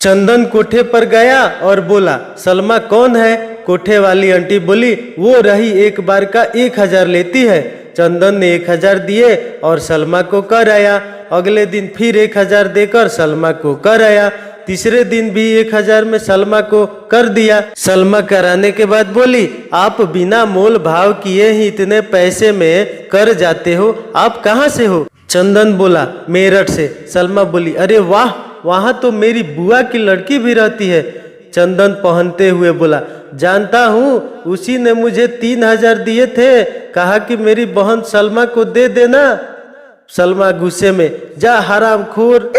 चंदन कोठे पर गया और बोला, सलमा कौन है? कोठे वाली आंटी बोली, वो रही, एक बार का 1000 लेती है। चंदन ने 1000 दिए और सलमा को कर आया। अगले दिन फिर 1000 देकर सलमा को कर आया। तीसरे दिन भी 1000 में सलमा को कर दिया। सलमा कराने के बाद बोली, आप बिना मोल भाव किए ही इतने पैसे में कर जाते हो, आप कहाँ से हो? चंदन बोला, मेरठ से। सलमा बोली, अरे वाह, वहाँ तो मेरी बुआ की लड़की भी रहती है। चंदन पहनते हुए बोला, जानता हूँ, उसी ने मुझे 3000 दिए थे, कहा कि मेरी बहन सलमा को दे देना। सलमा गुस्से में, जा हरामखोर।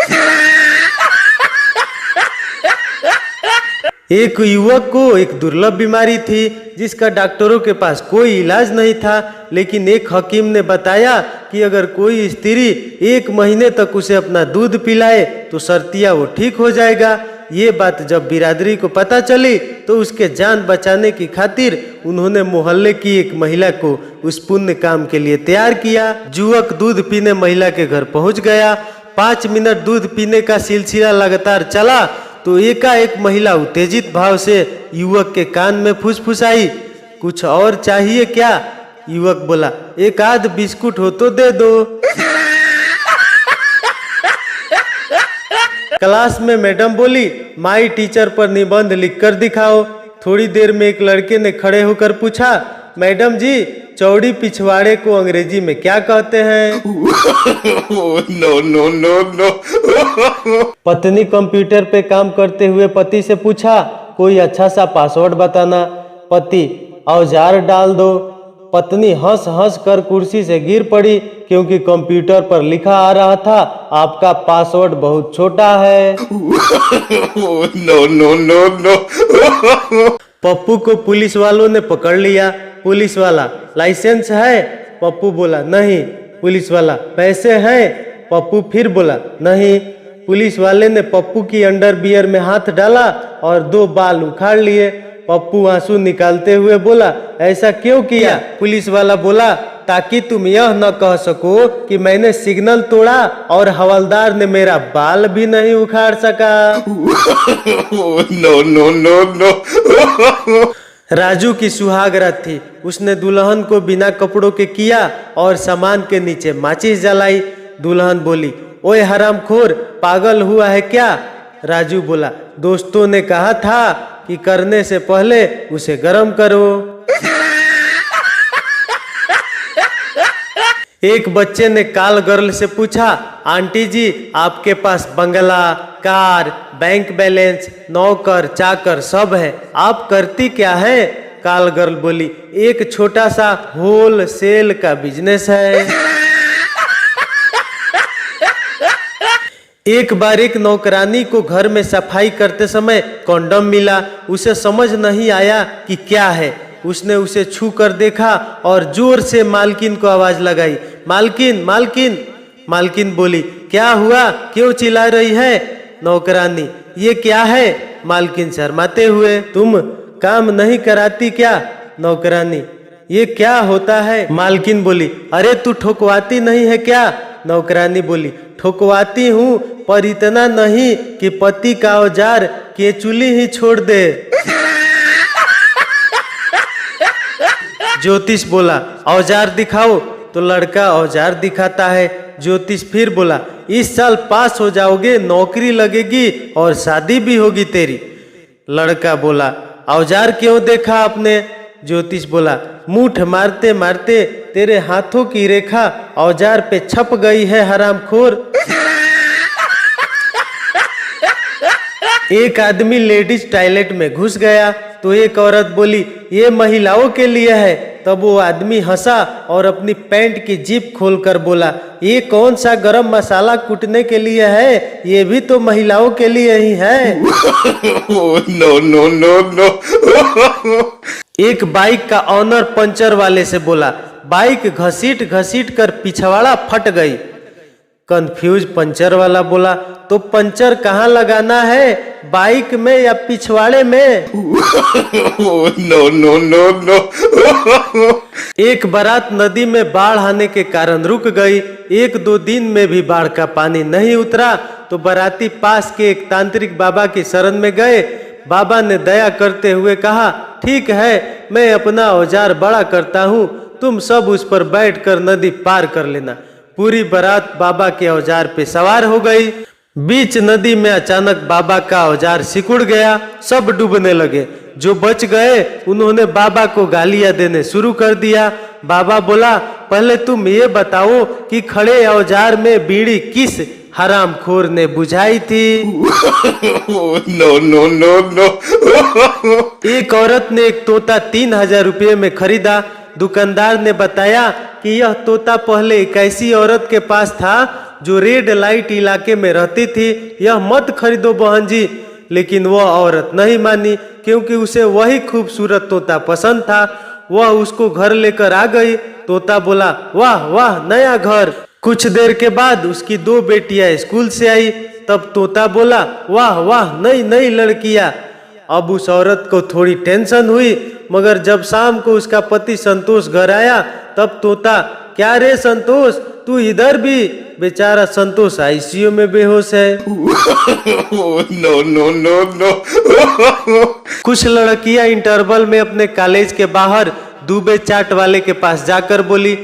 एक युवक को एक दुर्लभ बीमारी थी जिसका डॉक्टरों के पास कोई इलाज नहीं था, लेकिन एक हकीम ने बताया कि अगर कोई स्त्री 1 महीने तक उसे अपना दूध पिलाए तो सर्तिया वो ठीक हो जाएगा। ये बात जब बिरादरी को पता चली तो उसके जान बचाने की खातिर उन्होंने मोहल्ले की एक महिला को उस पुण्य काम के लिए तैयार किया। युवक दूध पीने महिला के घर पहुंच गया। 5 मिनट दूध पीने का सिलसिला लगातार चला तो एकाएक महिला उत्तेजित भाव से युवक के कान में फुसफुसाई, कुछ और चाहिए क्या? युवक बोला, एक आध बिस्कुट हो तो दे दो। क्लास में मैडम बोली, माई टीचर पर निबंध लिखकर दिखाओ। थोड़ी देर में एक लड़के ने खड़े होकर पूछा, मैडम जी, चौड़ी पिछवाड़े को अंग्रेजी में क्या कहते हैं? No no no no. पत्नी कंप्यूटर पे काम करते हुए पति से पूछा, कोई अच्छा सा पासवर्ड बताना। पति, औजार डाल दो। पत्नी हंस हंस कर कुर्सी से गिर पड़ी क्योंकि कंप्यूटर पर लिखा आ रहा था, आपका पासवर्ड बहुत छोटा है। No no no no. Pappu को पुलिस वालों ने पकड़ लिया। पुलिस वाला, लाइसेंस है? पप्पू बोला, नहीं। पुलिस वाला, पैसे हैं? पप्पू फिर बोला, नहीं। पुलिस वाले ने पप्पू की अंडरवियर में हाथ डाला और 2 बाल उखाड़ लिए। पप्पू आंसू निकालते हुए बोला, ऐसा क्यों किया? पुलिस वाला बोला, ताकि तुम यह न कह सको कि मैंने सिग्नल तोड़ा और हवलदार ने मेरा बाल भी नहीं उखाड़ सका। No no no no. Raju की सुहागरात थी। उसने दुल्हन को बिना कपड़ों के किया और सामान के नीचे माचिस जलाई। दुल्हन बोली, ओए हरामखोर, पागल हुआ है क्या? राजू बोला, दोस्तों ने कहा था कि करने से पहले उसे गर्म करो। एक बच्चे ने काल गर्ल से पूछा, आंटी जी, आपके पास बंगला, कार, बैंक बैलेंस, नौकर चाकर सब है, आप करती क्या है? काल गर्ल बोली, एक छोटा सा होल सेल का बिजनेस है। एक बार एक नौकरानी को घर में सफाई करते समय कंडोम मिला। उसे समझ नहीं आया कि क्या है। उसने उसे छू कर देखा और जोर से मालकिन को आवाज लगाई, मालकिन मालकिन। मालकिन बोली, क्या हुआ, क्यों चिल्ला रही है? नौकरानी, ये क्या है? मालकिन शर्माते हुए, तुम काम नहीं कराती क्या? नौकरानी, ये क्या होता है? मालकिन बोली, अरे तू ठोकवाती नहीं है क्या? नौकरानी बोली, ठोकवाती हूँ, पर इतना नहीं कि पति का औजार केचुली ही छोड़ दे। ज्योतिष बोला, औजार दिखाओ। तो लड़का औजार दिखाता है। ज्योतिष फिर बोला, इस साल पास हो जाओगे, नौकरी लगेगी और शादी भी होगी तेरी। लड़का बोला, औजार क्यों देखा आपने? ज्योतिष बोला, मूठ मारते मारते तेरे हाथों की रेखा औजार पे छप गई है हरामखोर। एक आदमी लेडीज टॉयलेट में घुस गया तो एक औरत बोली, ये महिलाओं के लिए है। तब वो आदमी हंसा और अपनी पैंट की जिप खोलकर बोला, ये कौन सा गरम मसाला कूटने के लिए है, ये भी तो महिलाओं के लिए ही है। No no no no. एक बाइक का ऑनर पंचर वाले से बोला, बाइक घसीट घसीट कर पिछवाड़ा फट गई। कंफ्यूज पंचर वाला बोला, तो पंचर कहाँ लगाना है, बाइक में या पिछवाड़े में? No no no no. एक बारात नदी में बाढ़ आने के कारण रुक गई। 1-2 दिन में भी बाढ़ का पानी नहीं उतरा तो बाराती पास के एक तांत्रिक बाबा की शरण में गए। बाबा ने दया करते हुए कहा, ठीक है, मैं अपना औजार बड़ा करता हूँ, तुम सब उस पर बैठकर नदी पार कर लेना। पूरी बारात बाबा के औजार पे सवार हो गई। बीच नदी में अचानक बाबा का औजार सिकुड़ गया, सब डूबने लगे। जो बच गए उन्होंने बाबा को गालियां देने शुरू कर दिया। बाबा बोला, पहले तुम ये बताओ कि खड़े औजार में बीड़ी किस हरामखोर ने बुझाई थी? No, no, no, no. एक औरत ने एक तोता 3000 रुपये में खरीदा। दुकानदार ने बताया कि यह तोता पहले एक ऐसी औरत के पास था जो रेड लाइट इलाके में रहती थी, यह मत खरीदो बहन जी। लेकिन वह औरत नहीं मानी, क्योंकि उसे वही खूबसूरत तोता पसंद था। वह उसको घर लेकर आ गई। तोता बोला, वाह वाह, नया घर। कुछ देर के बाद उसकी 2 बेटियां स्कूल से आई। तब तोता बोला, वाह वाह, नई नई लड़कियां। अब उस औरत को थोड़ी टेंशन हुई, मगर जब शाम को उसका पति संतोष घर आया तब तोता, क्या रे संतोष, तू इधर भी? बेचारा संतोष आईसीयू में बेहोश है। No, no, no, no. कुछ लड़कियां इंटरवल में अपने कॉलेज के बाहर दुबे चाट वाले के पास जाकर बोली।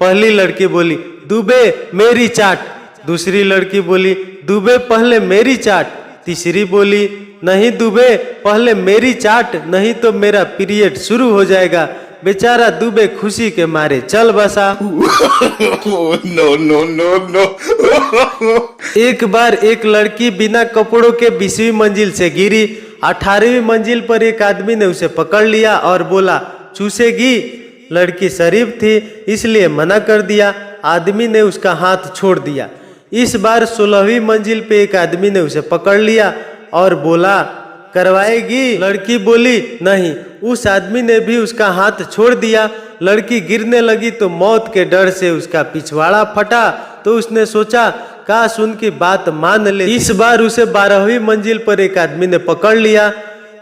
पहली लड़की बोली, दुबे मेरी चाट। दूसरी लड़की बोली, दुबे पहले मेरी चाट। तीसरी बोली, नहीं दुबे, पहले मेरी चाट, नहीं तो मेरा पीरियड शुरू हो जाएगा। बेचारा दुबे खुशी के मारे चल बसा। No, no, no, no. एक बार एक लड़की बिना कपड़ों के 20वीं मंजिल से गिरी। 18वीं मंजिल पर एक आदमी ने उसे पकड़ लिया और बोला, चूसेगी? लड़की शरीफ थी, इसलिए मना कर दिया। आदमी ने उसका हाथ छोड़ दिया। इस बार 16वीं मंजिल पे एक आदमी ने उसे पकड़ लिया और बोला, करवाएगी? लड़की बोली, नहीं। उस आदमी ने भी उसका हाथ छोड़ दिया। लड़की गिरने लगी तो मौत के डर से उसका पिछवाड़ा फटा, तो उसने सोचा, काश उनकी बात मान ले। इस बार उसे 12वीं मंजिल पर एक आदमी ने पकड़ लिया।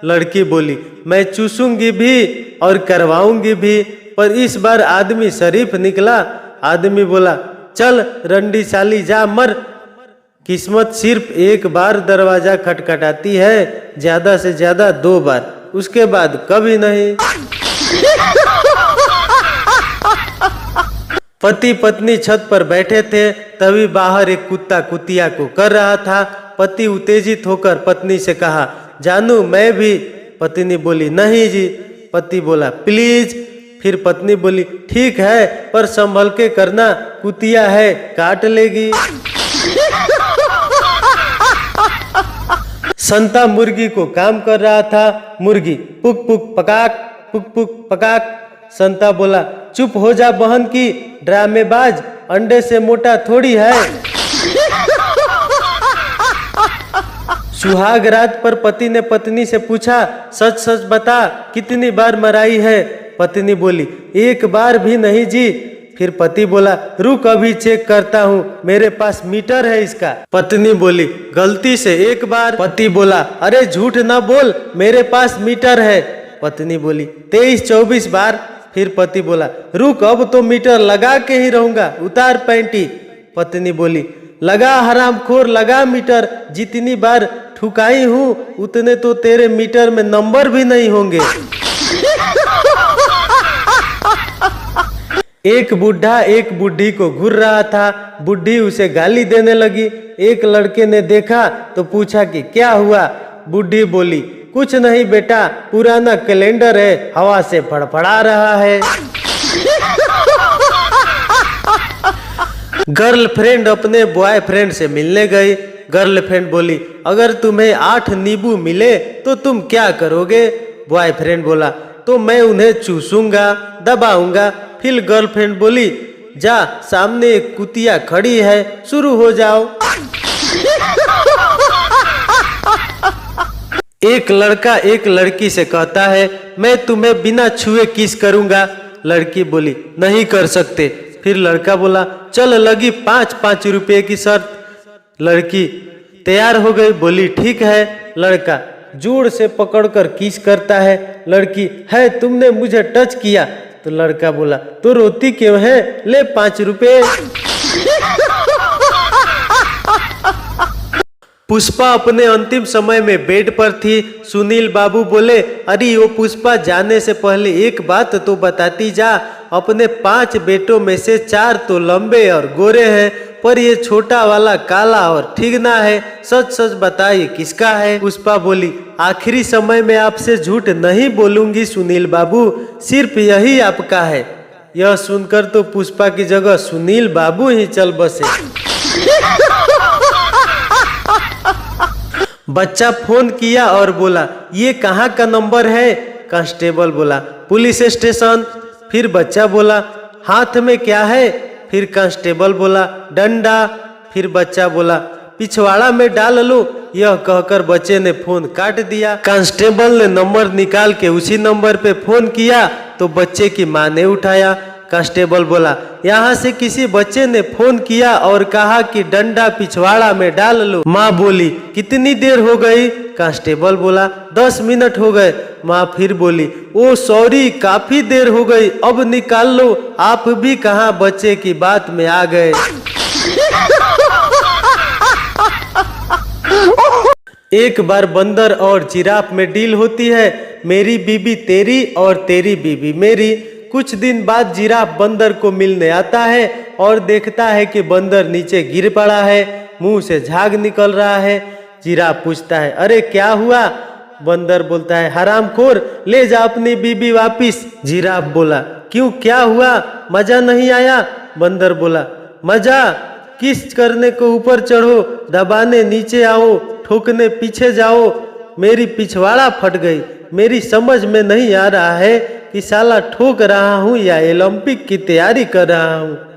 लड़की बोली, मैं चूसूंगी भी और करवाऊंगी भी, पर इस बार आदमी शरीफ निकला। आदमी बोला, चल रंडी साली जा मर। किस्मत सिर्फ एक बार दरवाजा खटखटाती है, ज्यादा से ज्यादा 2 बार, उसके बाद कभी नहीं। पति पत्नी छत पर बैठे थे, तभी बाहर एक कुत्ता कुतिया को कर रहा था। पति उत्तेजित होकर पत्नी से कहा, जानू मैं भी। पत्नी बोली, नहीं जी। पति बोला, प्लीज। फिर पत्नी बोली, ठीक है, पर संभल के करना, कुतिया है, काट लेगी। संता मुर्गी को काम कर रहा था। मुर्गी पुक पुक पकाक, पुक पुक पकाक। संता बोला, चुप हो जा बहन की ड्रामेबाज, अंडे से मोटा थोड़ी है। सुहाग रात पर पति ने पत्नी से पूछा, सच सच बता, कितनी बार मराई है? पत्नी बोली, 1 बार भी नहीं जी। फिर पति बोला, रुक अभी चेक करता हूँ, मेरे पास मीटर है इसका। पत्नी बोली, गलती से 1 बार। पति बोला, अरे झूठ ना बोल, मेरे पास मीटर है। पत्नी बोली, 23-24 बार। फिर पति बोला, रुक अब तो मीटर लगा के ही रहूंगा, उतार पैंटी। पत्नी बोली, लगा हरामखोर, लगा मीटर, जितनी बार ठुकाई हूँ उतने तो तेरे मीटर में नंबर भी नहीं होंगे। एक बुढ़ा एक बुढ़ी को घूर रहा था। बुढ़ी उसे गाली देने लगी। एक लड़के ने देखा तो पूछा कि क्या हुआ? बुढ़ी बोली, कुछ नहीं बेटा, पुराना कैलेंडर है, हवा से फड़फड़ा रहा है। गर्लफ्रेंड अपने बॉयफ्रेंड से मिलने गई। गर्लफ्रेंड बोली, अगर तुम्हें 8 नींबू मिले तो तुम क्या करोगे? बॉयफ्रेंड बोला, तो मैं उन्हें चूसूंगा, दबाऊंगा। फिर गर्लफ्रेंड बोली, जा सामने एक कुतिया खड़ी है, शुरू हो जाओ। एक लड़का एक लड़की से कहता है, मैं तुम्हें बिना छुए किस करूंगा। लड़की बोली, नहीं कर सकते। फिर लड़का बोला, चल लगी 5-5 रुपए की शर्त। लड़की तैयार हो गई, बोली ठीक है। लड़का जोर से पकड़कर किस करता है। लड़की, है तुमने मुझे टच किया। तो लड़का बोला, तो रोती क्यों है, ले 5 रुपए। पुष्पा अपने अंतिम समय में बेड पर थी। सुनील बाबू बोले, अरे वो पुष्पा, जाने से पहले एक बात तो बताती जा। अपने 5 बेटों में से 4 तो लंबे और गोरे हैं, पर ये छोटा वाला काला और ठिगना है। सच सच बताइए किसका है? पुष्पा बोली, आखिरी समय में आपसे झूठ नहीं बोलूंगी सुनील बाबू, सिर्फ यही आपका है। यह सुनकर तो पुष्पा की जगह सुनील बाबू ही चल बसे। बच्चा फोन किया और बोला, ये कहाँ का नंबर है? कांस्टेबल बोला, पुलिस स्टेशन। फिर बच्चा बोला, हाथ में क्या है? फिर कांस्टेबल बोला, डंडा। फिर बच्चा बोला, पिछवाड़ा में डाल लो। यह कहकर बच्चे ने फोन काट दिया। कांस्टेबल ने नंबर निकाल के उसी नंबर पे फोन किया तो बच्चे की माँ ने उठाया। कांस्टेबल बोला, यहाँ से किसी बच्चे ने फोन किया और कहा कि डंडा पिछवाड़ा में डाल लो। माँ बोली, कितनी देर हो गई? कांस्टेबल बोला, 10 मिनट हो गए। माँ फिर बोली, ओ सॉरी, काफी देर हो गई, अब निकाल लो। आप भी कहाँ बच्चे की बात में आ गए। एक बार बंदर और जिराफ में डील होती है, मेरी बीबी तेरी और तेरी बीबी मेरी। कुछ दिन बाद जिराफ बंदर को मिलने आता है और देखता है कि बंदर नीचे गिर पड़ा है, मुंह से झाग निकल रहा है। जिराफ पूछता है, अरे क्या हुआ? बंदर बोलता है, हरामखोर, ले जा अपनी बीबी वापिस। जिराफ बोला, क्यों, क्या हुआ? मजा नहीं आया? बंदर बोला, मजा किस करने को ऊपर चढ़ो, दबाने नीचे आओ, ठोकने पीछे जाओ। मेरी पिछवाड़ा फट गई। मेरी समझ में नहीं आ रहा है कि साला ठोक रहा हूँ या ओलंपिक की तैयारी कर रहा हूँ।